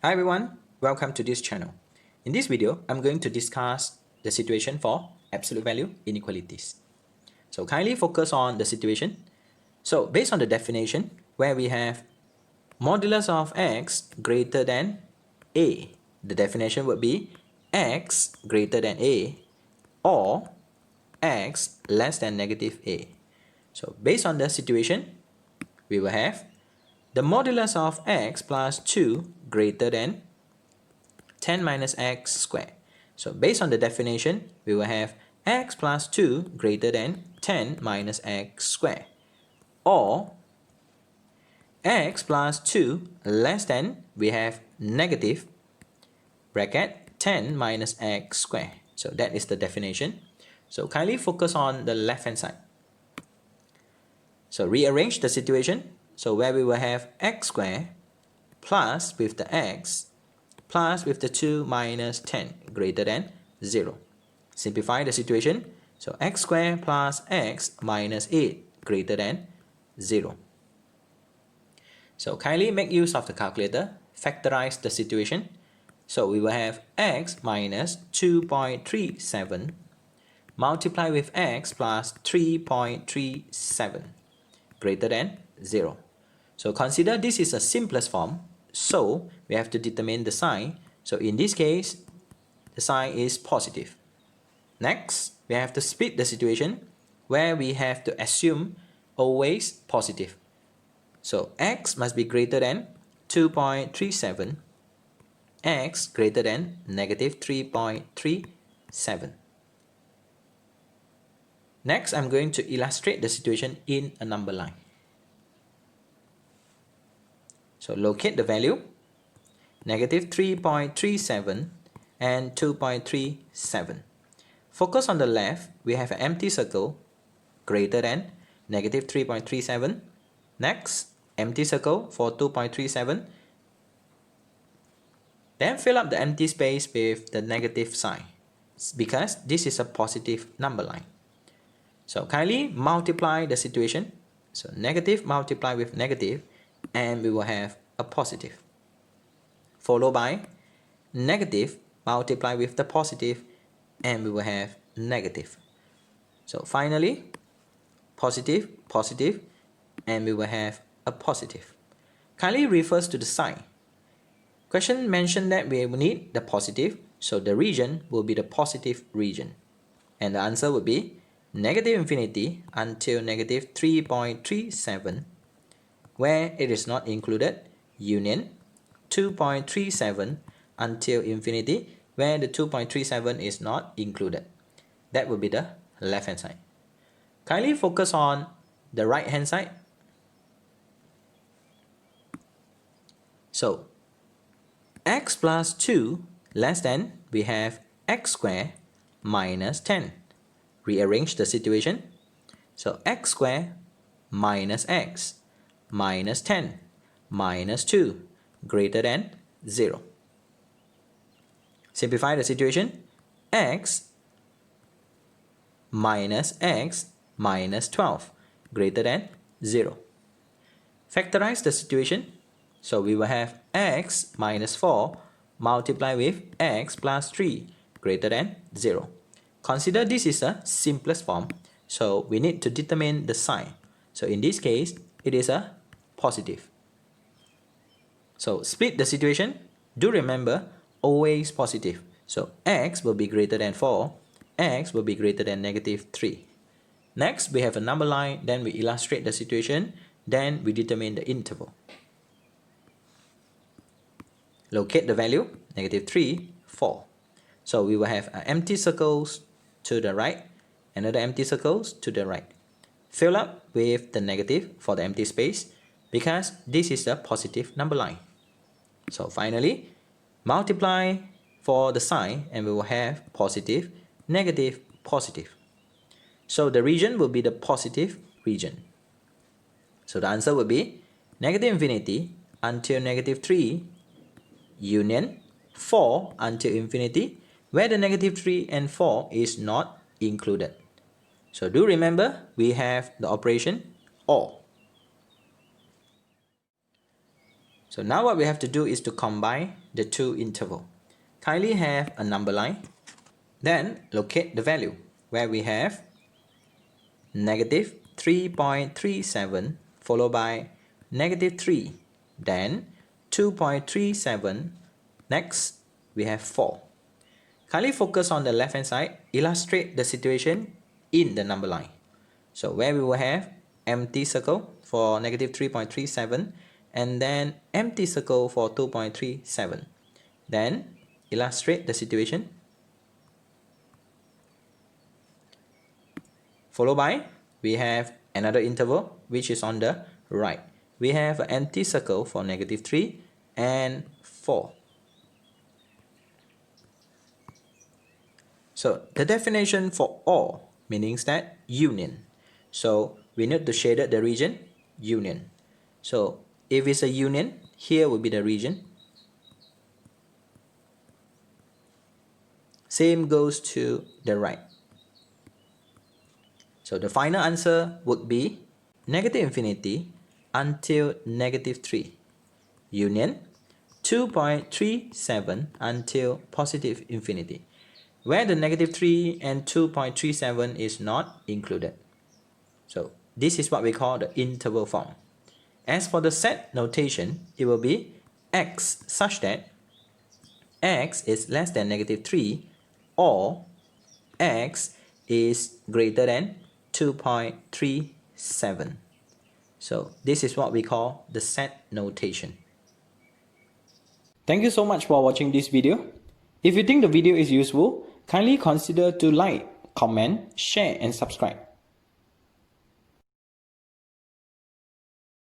Hi everyone, welcome to this channel. In this video, I'm going to discuss the situation for absolute value inequalities. So kindly focus on the situation. So based on the definition where we have modulus of x greater than a, the definition would be x greater than a or x less than negative a. So based on the situation, we will have the modulus of x plus 2 greater than 10 minus x squared. So based on the definition, we will have x plus 2 greater than 10 minus x squared. Or x plus 2 less than, we have negative bracket 10 minus x squared. So that is the definition. So kindly focus on the left hand side. So rearrange the situation. So where we will have x squared plus with the x plus with the 2 minus 10 greater than 0. Simplify the situation. So x squared plus x minus 8 greater than 0. So kindly make use of the calculator. Factorize the situation. So we will have x minus 2.37 multiply with x plus 3.37 greater than 0. So consider this is a simplest form. So we have to determine the sign. So in this case, the sign is positive. Next, we have to split the situation where we have to assume always positive. So x must be greater than 2.37, x greater than negative 3.37. Next, I'm going to illustrate the situation in a number line. So locate the value, negative 3.37 and 2.37. Focus on the left, we have an empty circle greater than negative 3.37. Next, empty circle for 2.37. Then fill up the empty space with the negative sign because this is a positive number line. So kindly multiply the situation. So negative multiply with negative and we will have a positive. Followed by negative multiply with the positive and we will have negative. So finally, positive, positive, and we will have a positive. Kindly refers to the sign. Question mentioned that we will need the positive, so the region will be the positive region. And the answer would be negative infinity until negative 3.37, where it is not included, union 2.37 until infinity, where the 2.37 is not included. That will be the left hand side. Kindly focus on the right hand side. So x plus 2 less than, we have x squared minus 10. Rearrange the situation. So x squared minus x minus 10 minus 2 greater than 0. Simplify the situation. X minus x minus 12 greater than 0. Factorize the situation. So we will have x minus 4 multiply with x plus 3 greater than 0. Consider this is a simplest form. So we need to determine the sign. So in this case, it is a positive. So split the situation. Do remember, always positive. So x will be greater than 4. X will be greater than negative 3. Next, we have a number line. Then we illustrate the situation. Then we determine the interval. Locate the value, negative 3, 4. So we will have empty circles to the right, another empty circles to the right. Fill up with the negative for the empty space because this is a positive number line. So finally, multiply for the sign and we will have positive, negative, positive. So the region will be the positive region. So the answer will be negative infinity until negative 3 union 4 until infinity, where the negative 3 and 4 is not included. So do remember, we have the operation OR. So now what we have to do is to combine the two intervals. Kindly have a number line, then locate the value where we have negative 3.37 followed by negative 3, then 2.37, next we have 4. Kindly focus on the left hand side, illustrate the situation in the number line. So where we will have empty circle for negative 3.37 and then empty circle for 2.37. Then illustrate the situation. Followed by, we have another interval which is on the right. We have an empty circle for negative 3 and 4. So the definition for OR means that union. So we need to shade the region union. So if it's a union, here will be the region. Same goes to the right. So the final answer would be negative infinity until negative 3. Union 2.37 until positive infinity, where the negative 3 and 2.37 is not included. So this is what we call the interval form. As for the set notation, it will be x such that x is less than negative 3 or x is greater than 2.37. So this is what we call the set notation. Thank you so much for watching this video. If you think the video is useful, kindly consider to like, comment, share and subscribe.